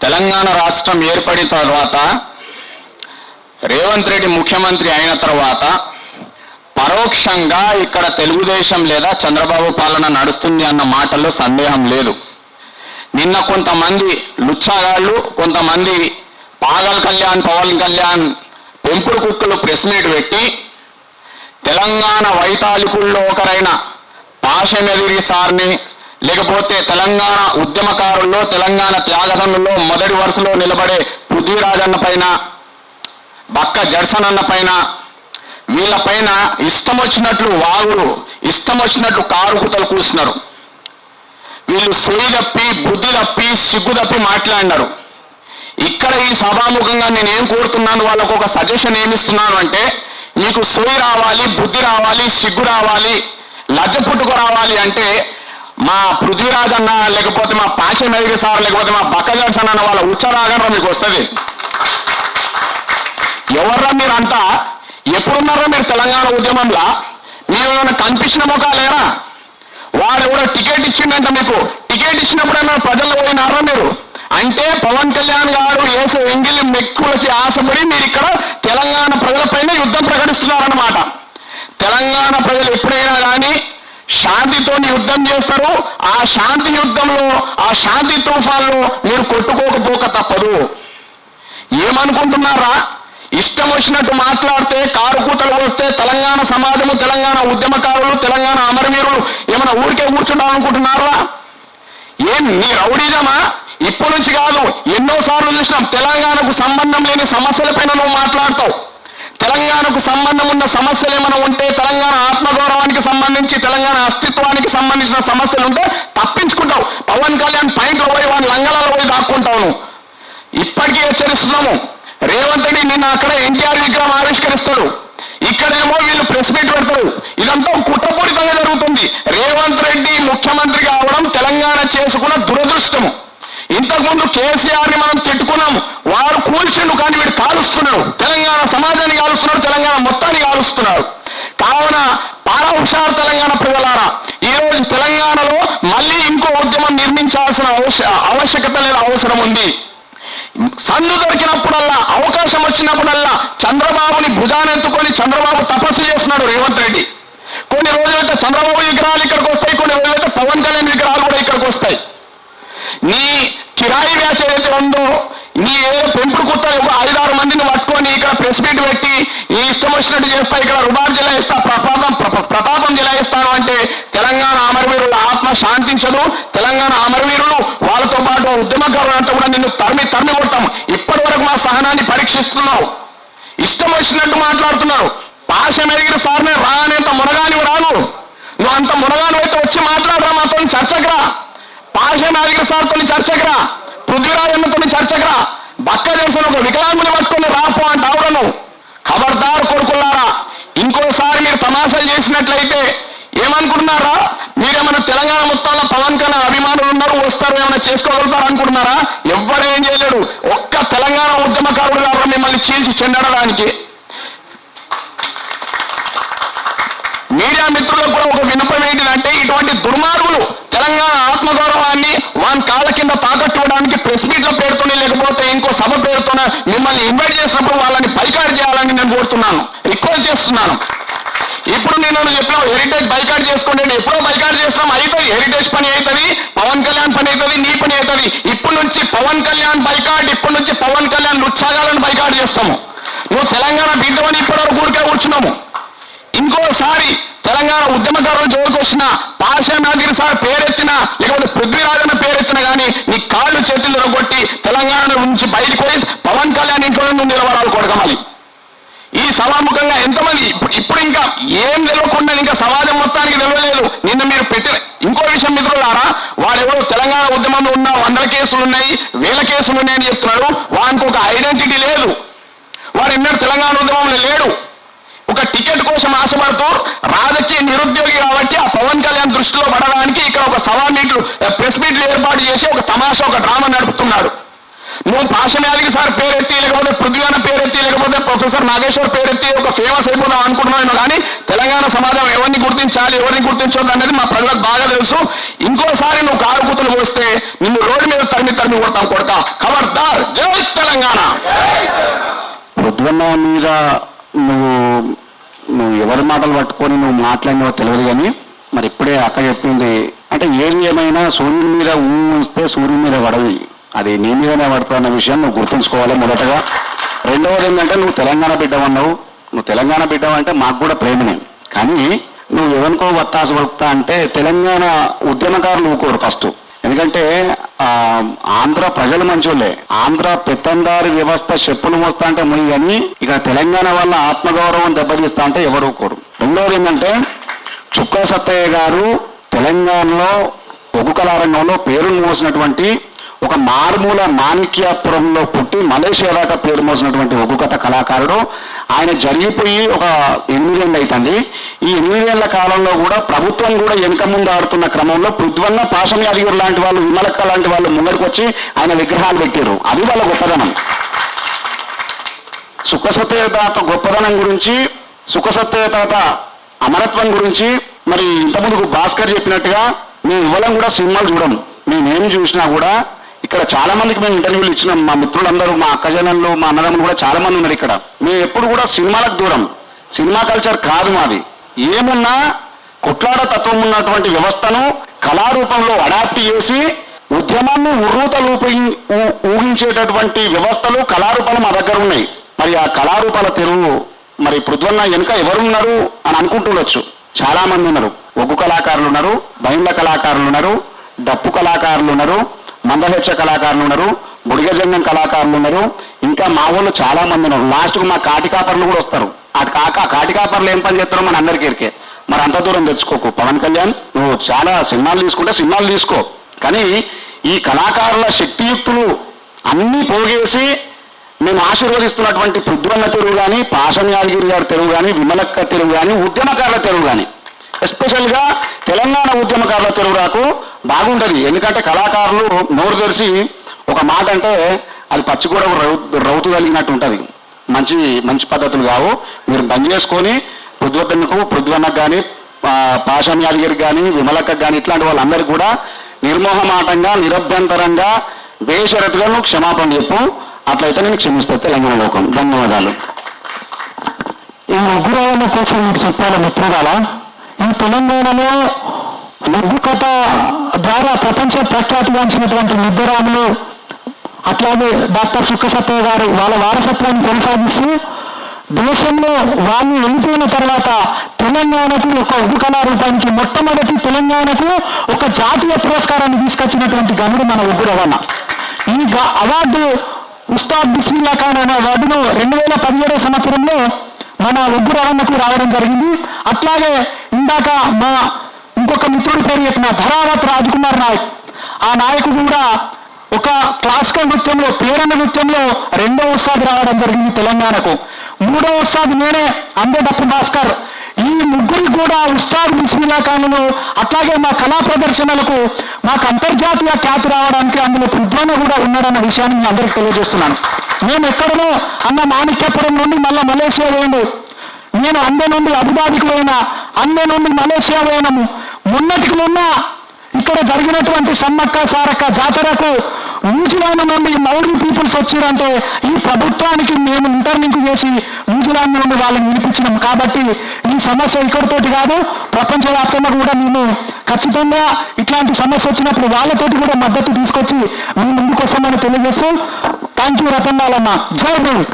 తెలంగాణ రాష్ట్రం ఏర్పడిన తర్వాత రేవంత్ రెడ్డి ముఖ్యమంత్రి అయిన తర్వాత పరోక్షంగా ఇక్కడ తెలుగుదేశం లేదా చంద్రబాబు పాలన నడుస్తుంది అన్న మాటల్లో సందేహం లేదు. నిన్న కొంతమంది లుచ్చాగాళ్ళు, కొంతమంది పవన్ కళ్యాణ్ పెంపుడు కుక్కలు ప్రెస్ మీట్ పెట్టి తెలంగాణ వైతాళికుల్లో ఒకరైన పాషమెదిరి సార్ని, లేకపోతే తెలంగాణ ఉద్యమకారుల్లో, తెలంగాణ త్యాగదనుల్లో మొదటి వరుసలో నిలబడే పృథ్వీరాజన్న పైన, బక్క జడ్సన్ అన్న పైన, వీళ్ళపైన ఇష్టం వచ్చినట్లు వాగులు, ఇష్టం వచ్చినట్లు కారు కుతలు కూస్తున్నారు. వీళ్ళు సొయి తప్పి, బుద్ధి తప్పి, సిగ్గు తప్పి మాట్లాడినారు. ఇక్కడ ఈ సభాముఖంగా నేనేం కోరుతున్నాను, వాళ్ళకు ఒక సజెషన్ ఏమిస్తున్నాను అంటే, మీకు సొయి రావాలి, బుద్ధి రావాలి, సిగ్గు రావాలి, లజ్జ పుట్టుకు రావాలి అంటే మా పృథ్వీరాజ్ అన్న, లేకపోతే మా పాషమెదిరి సార్, లేకపోతే మా బక్క జడ్సన్ అన్న వాళ్ళ ఉచ్చరాగంలో మీకు వస్తుంది. ఎవర్రా మీరంతా? ఎప్పుడున్నారా మీరు తెలంగాణ ఉద్యమంలో? మీరు ఏమైనా కనిపించిన మొక్క లేరా? వాడు కూడా టికెట్ ఇచ్చిండంట. మీకు టికెట్ ఇచ్చినప్పుడైనా ప్రజలు పోయినారా మీరు? అంటే పవన్ కళ్యాణ్ గారు వేసే ఎంగిలి మెక్కులకి ఆశపడి మీరు ఇక్కడ తెలంగాణ ప్రజలపైన యుద్ధం ప్రకటిస్తున్నారన్నమాట. తెలంగాణ ప్రజలు ఎప్పుడైనా కానీ శాంతితో యుద్ధం చేస్తారు. ఆ శాంతి యుద్ధంలో, ఆ శాంతి తుఫాన్లో మీరు కొట్టుకోకపోక తప్పదు. ఏమనుకుంటున్నారా? ఇష్టం వచ్చినట్టు మాట్లాడితే, కారు కూతలు వస్తే తెలంగాణ సమాజము, తెలంగాణ ఉద్యమకారులు, తెలంగాణ అమరవీరులు ఏమైనా ఊరికే కూర్చుంటామనుకుంటున్నారా? ఏం నీ రౌడీజమా? ఇప్పటి నుంచి కాదు, ఎన్నోసార్లు చూసినాం. తెలంగాణకు సంబంధం లేని సమస్యలపైన నువ్వు మాట్లాడతావు. తెలంగాణకు సంబంధం ఉన్న సమస్యలు ఏమైనా ఉంటే, తెలంగాణ ఆత్మగౌరవానికి సంబంధించి, తెలంగాణ అస్తిత్వానికి సంబంధించిన సమస్యలు ఉంటే తప్పించుకుంటావు. పవన్ కళ్యాణ్ పైకి పోయి వాడి లంగలలో పోయి దాక్కుంటావు. నువ్వు ఇప్పటికీ హెచ్చరిస్తున్నాము. రేవంత్ రెడ్డి నిన్న అక్కడ ఎన్టీఆర్ విగ్రహం ఆవిష్కరిస్తాడు, ఇక్కడేమో వీళ్ళు ప్రెస్ మీట్ పెడతారు. ఇదంతా కుట్రపూరితంగా జరుగుతుంది. రేవంత్ రెడ్డి ముఖ్యమంత్రి కావడం తెలంగాణ చేసుకున్న దురదృష్టము. ఇంతకుముందు కేసీఆర్ని మనం తిట్టుకున్నాము, వారు కూల్చిండు, కానీ వీడు కాలుస్తున్నాడు. తెలంగాణ సమాజాన్ని కాలుస్తున్నాడు, తెలంగాణ మొత్తాన్ని కాలుస్తున్నాడు. కావున పారా హుషారు తెలంగాణ ప్రజలారా, ఈరోజు తెలంగాణలో మళ్ళీ ఇంకో ఉద్యమం నిర్మించాల్సిన ఆవశ్యకత లేదా అవసరం ఉంది. సందు దొరికినప్పుడల్లా, అవకాశం వచ్చినప్పుడల్లా చంద్రబాబుని భుజానెత్తుకొని చంద్రబాబు తపస్సు చేస్తున్నాడు రేవంత్ రెడ్డి. కొన్ని రోజులైతే చంద్రబాబు విగ్రహాలు ఇక్కడికి వస్తాయి, కొన్ని రోజులైతే పవన్ కళ్యాణ్ విగ్రహాలు కూడా ఇక్కడికి వస్తాయి. నీ కిరాయి బ్యాచ్ ఏదైతే ఉందో, నీ ఏదో పెంపుడు కుట్ట 5-6 మందిని పట్టుకొని ఇక్కడ ప్రెస్ మీట్ పెట్టి ఈ ఇష్టం వచ్చినట్టు చేస్తా, ఇక్కడ రుబాబ్ జిల్లా ఇస్తా, ప్రతాపం జిల్లా ఇస్తాను అంటే తెలంగాణ అమరవీరుల ఆత్మ శాంతించదు. తెలంగాణ అమరవీరులు, వాళ్ళతో పాటు ఉద్యమకారులు అంతా కూడా నిన్ను తరిమి కొడతాం. ఇప్పటి వరకు మా సహనాన్ని పరీక్షిస్తున్నావు. ఇష్టం వచ్చినట్టు మాట్లాడుతున్నావు. పాషమెదిరి సార్నే రానేంత మునగానివి రాను. నువ్వు అంత మునగాను అయితే వచ్చి మాట్లాడరా, మాతో చర్చకు రా. పాషమెదిరి సార్తో చర్చకు రా, పృథ్వీరాజన్నతో చర్చకు రా. బక్క జడ్సన్ ఒక వికలాంగుని పట్టుకొని రాపో అంటే అవరను. ఖబర్దార్ కొడుకున్నారా, ఇంకోసారి మీరు తమాషాలు చేసినట్లయితే ఏమనుకుంటున్నారా? మీరేమైనా తెలంగాణ మొత్తంలో పవన్ కళ్యాణ్ అభిమానులు ఉన్నారు, వస్తారు, ఏమైనా చేసుకోగలుగుతారు అనుకుంటున్నారా? ఎవ్వరేం చేయలేడు. ఒక్క తెలంగాణ ఉద్యమకారుడు గారు మిమ్మల్ని చీల్చి చెందడానికి. మీడియా మిత్రులకు కూడా ఒక వినపం ఏంటిదంటే, ఇటువంటి దుర్మార్గులు తెలంగాణ ఆత్మగౌరవాన్ని వాని కాళ్ళ కింద తాకట్టుకోవడానికి ప్రెస్ మీట్ల పేరుతోనే, లేకపోతే ఇంకో సభ పేరుతోనే మిమ్మల్ని ఇన్వైట్ చేసినప్పుడు వాళ్ళని బైకాట్ చేయాలని నేను కోరుతున్నాను, రిక్వెస్ట్ చేస్తున్నాను. ఇప్పుడు నేను చెప్పినావు హెరిటేజ్ బైకాట్ చేసుకోండి, ఎప్పుడో బైకాట్ చేస్తున్నాం, అవుతుంది. హెరిటేజ్ పని అవుతుంది, పవన్ కళ్యాణ్ పని అవుతుంది, నీ పని అవుతుంది. ఇప్పటి నుంచి పవన్ కళ్యాణ్ బైకాట్, ఇప్పటి నుంచి పవన్ కళ్యాణ్ ఉత్సాగాలను బైకాట్ చేస్తాము. నువ్వు తెలంగాణ బిడ్డవని ఇప్పటివరకు ఊరికే కూర్చున్నాము. ఇంకోసారి తెలంగాణ ఉద్యమకారుల జోలికి వచ్చిన, పాషమెదిరి సార్ పేరెత్తినా, లేకపోతే పృథ్వీరాజన్న పేరెత్తినా కానీ నీ కాళ్ళు చేతులు రొగొట్టి తెలంగాణ నుంచి బయటకు పోయి పవన్ కళ్యాణ్ ఇంట్లో నువ్వు నిలబడాలి కొడకమని. ఈ సభాముఖంగా ఎంతమంది ఇప్పుడు ఇంకా ఏం తెలియకుండా ఇంకా సమాజం మొత్తానికి తెలియలేదు. నిన్న మీరు పెట్టిన ఇంకో విషయం మిత్రులారా, వాడెవరో తెలంగాణ ఉద్యమంలో ఉన్న 100 కేసులు ఉన్నాయి, 1000 కేసులు ఉన్నాయని చెప్తున్నాడు. వానికి ఒక ఐడెంటిటీ లేదు. వాడు ఎన్నడూ తెలంగాణ ఉద్యమంలో లేడు. ఒక టికెట్ కోసం ఆశపడుతూ రాజకీయ నిరుద్యోగి కాబట్టి ఆ పవన్ కళ్యాణ్ దృష్టిలో పడడానికి ఇక్కడ ఒక సభా మీట్లు, ప్రెస్ మీట్లు ఏర్పాటు చేసి ఒక తమాషా, ఒక డ్రామా నడుపుతున్నాడు. నువ్వు పాషమెదిరి సార్ పేరెత్తి, లేకపోతే పృథ్వీరాజన్న పేరెత్తి, లేకపోతే ప్రొఫెసర్ నాగేశ్వర్ పేరెత్తి ఒక ఫేమస్ అయిపోదాం అనుకుంటున్నాను. కానీ తెలంగాణ సమాజం ఎవరిని గుర్తించాలి, ఎవరిని గుర్తించొద్దు అనేది మా ప్రజలకు బాగా తెలుసు. ఇంకోసారి నువ్వు కారు కూతులు పోస్తే నిన్ను రోడ్డు మీద తరిమి కొడతాం కొడక. ఖబర్దార్. నువ్వు నువ్వు ఎవరి మాటలు పట్టుకొని నువ్వు మాట్లాడినో తెలియదు, కానీ మరి ఇప్పుడే అక్క చెప్పింది అంటే ఏది ఏమైనా సూర్యుని మీద ఉంచితే సూర్యుని మీద పడది, అది నీ మీదనే పడుతున్న విషయం నువ్వు గుర్తుంచుకోవాలి మొదటగా. రెండవది ఏంటంటే నువ్వు తెలంగాణ బిడ్డవన్నావు, నువ్వు తెలంగాణ బిడ్డవంటే మాకు కూడా ప్రేమనే, కానీ నువ్వు ఎవరికో వత్తాసు పలుకుతా అంటే తెలంగాణ ఉద్యమకారులు ఊకోరు ఫస్ట్. ఎందుకంటే ఆంధ్ర ప్రజలు మంచోళ్ళే, ఆంధ్ర పెత్తందారి వ్యవస్థ చెప్పులు మోస్తా అంటే ముని, కానీ ఇక తెలంగాణ వల్ల ఆత్మగౌరవం దెబ్బతీస్తా అంటే ఎవరు ఊకోరు. రెండవది ఏంటంటే చుక్కా సత్తయ్య గారు తెలంగాణలో ఒగ్గు కళారంగంలో పేరును మోసినటువంటి ఒక మారుమూల మాణిక్యాపురంలో పుట్టి మలేషియా దాకా పేరు మోసినటువంటి ఒగ్గు కథ కళాకారుడు. ఆయన జరిగిపోయి ఒక 8 ఏళ్ళు అవుతుంది. ఈ 8 ఏళ్ల కాలంలో కూడా ప్రభుత్వం కూడా వెనుక ముందు ఆడుతున్న క్రమంలో పృథ్వన్న, పాషం యాదగిరి లాంటి వాళ్ళు, విమలక్క లాంటి వాళ్ళు ముంగడికి వచ్చి ఆయన విగ్రహాలు పెట్టారు. అది వాళ్ళ గొప్పదనం. సుఖసత్య తాత గొప్పదనం గురించి, సుఖసత్య తాత అమరత్వం గురించి మరి ఇంతకుముందు భాస్కర్ చెప్పినట్టుగా మేము ఇవ్వడం కూడా సినిమాలు చూడం. మేమేం చూసినా కూడా ఇక్కడ చాలా మందికి మేము ఇంటర్వ్యూలు ఇచ్చినాం. మా మిత్రులందరూ, మా అక్కజనులు, మా అన్నదమ్ములు కూడా చాలా మంది ఉన్నారు ఇక్కడ. మేము ఎప్పుడు కూడా సినిమాలకు దూరం, సినిమా కల్చర్ కాదు మాది. ఏమున్నా కొట్లాడ తత్వం ఉన్నటువంటి వ్యవస్థను కళారూపంలో అడాప్ట్ చేసి ఉద్యమాన్ని ఊహించేటటువంటి వ్యవస్థలు, కళారూపాలు మా దగ్గర ఉన్నాయి. మరి ఆ కళారూపాల తెరువు మరి పృథ్వన్న వెనుక ఎవరున్నారు అని అనుకుంటుండొచ్చు. చాలా మంది ఉన్నారు. ఒగ్గు కళాకారులు ఉన్నారు, బైండ్ల కళాకారులు ఉన్నారు, డప్పు కళాకారులు ఉన్నారు, మందహెచ్చ కళాకారులు ఉన్నారు, బుడిగజంగం కళాకారులు ఉన్నారు, ఇంకా మా వాళ్ళు చాలా మంది ఉన్నారు. లాస్ట్కు మా కాటికాపర్లు కూడా వస్తారు. ఆ కాటికాపర్లు ఏం పని చేస్తారో మన అందరికీ ఎరికే. మరి అంత దూరం తెచ్చుకోకు పవన్ కళ్యాణ్. నువ్వు చాలా సినిమాలు తీసుకుంటే సినిమాలు తీసుకో, కానీ ఈ కళాకారుల శక్తియుక్తులు అన్నీ పోగేసి మేము ఆశీర్వదిస్తున్నటువంటి పృథ్వన్న తెరువు కానీ, పాషం యాదగిరి గారి తెరువు కానీ, విమలక్క తెరువు కానీ, ఉద్యమకారుల తెరువు కానీ, ఎస్పెషల్గా తెలంగాణ ఉద్యమకారుల తెరువు రాకు బాగుంటుంది. ఎందుకంటే కళాకారులు నోరు తెరిచి ఒక మాట అంటే అది పచ్చి కూడా రౌతు కలిగినట్టు ఉంటుంది. మంచి మంచి పద్ధతులు కావు. మీరు బంద్ చేసుకొని పృథ్వన్నకు కానీ, పాషం యాదగిరికి కానీ, విమలక్కకు కానీ ఇట్లాంటి వాళ్ళందరికీ కూడా నిర్మోహమాటంగా, నిరభ్యంతరంగా, బేషరతుగా నువ్వు క్షమాపణ చెప్పు. అట్లయితే నేను క్షమిస్తా తెలంగాణ లోకం. ధన్యవాదాలు. ఈ ఉగ్రవాదం కోసం మీకు చెప్పాలి మిత్రురాల, ఈ తెలంగాణలో ఒగ్గు కథ ద్వారా ప్రపంచ ప్రఖ్యాతిగాంచినటువంటి నిద్రరాములు, అట్లాగే డాక్టర్ సుక్కసత్తయ్య గారు వాళ్ళ వారసత్వాన్ని కొనసాగిస్తూ దేశంలో వాళ్ళు వెళ్ళిపోయిన తర్వాత తెలంగాణకు ఒక ఒగ్గు కళారూపానికి మొట్టమొదటి తెలంగాణకు ఒక జాతీయ పురస్కారాన్ని తీసుకొచ్చినటువంటి గనుడు మన ఒగ్గు రవణ. ఈ అవార్డు ఉస్తాద్ బిస్మిల్లా ఖాన్ అనే అవార్డును 2017 సంవత్సరంలో మన ఒగ్గు రవణకు రావడం జరిగింది. అట్లాగే ఇందాక మా ఇంకొక మిత్రుడి పేరు చెప్పిన ధరావత్ రాజ్ కుమార్ నాయక్, ఆ నాయకుడు కూడా ఒక క్లాసికల్ నృత్యంలో, ప్రేరణ నృత్యంలో 2వ ఉస్తాద్ రావడం జరిగింది తెలంగాణకు. 3వ ఉస్తాద్ నేనే, అందే డప్పు భాస్కర్. ఈ ముగ్గురికి కూడా ఉస్తాద్ బిస్మిల్లా ఖాన్ను, అట్లాగే మా కళా ప్రదర్శనలకు మాకు అంతర్జాతీయ ఖ్యాతి రావడానికి అందులో పృథ్వన్న కూడా ఉన్నాడన్న విషయాన్ని నేను అందరికీ తెలియజేస్తున్నాను. మేము ఎక్కడనో అన్న మాణిక్యపురం నుండి మళ్ళీ మలేషియా పోయిండు, నేను అందే నుండి అబుదాబికి పోయినా, అందే నుండి మలేషియా పోయినాము. మొన్నటికి మొన్న ఇక్కడ జరిగినటువంటి సమ్మక్క సారక్క జాతరకు న్యూజిలాండ్ నుండి మౌరీ పీపుల్స్ వచ్చారంటే ఈ ప్రభుత్వానికి మేము ఇంటర్లింక్ చేసి న్యూజిలాండ్ నుండి వాళ్ళని వినిపించినాం. కాబట్టి ఈ సమస్య ఇక్కడితోటి కాదు, ప్రపంచవ్యాప్తంగా కూడా మేము ఖచ్చితంగా ఇట్లాంటి సమస్య వచ్చినప్పుడు వాళ్ళతోటి కూడా మద్దతు తీసుకొచ్చి మేము ముందుకొస్తామని తెలియజేస్తూ థ్యాంక్ యూ రతన్ లాలన్న. జై భీమ్.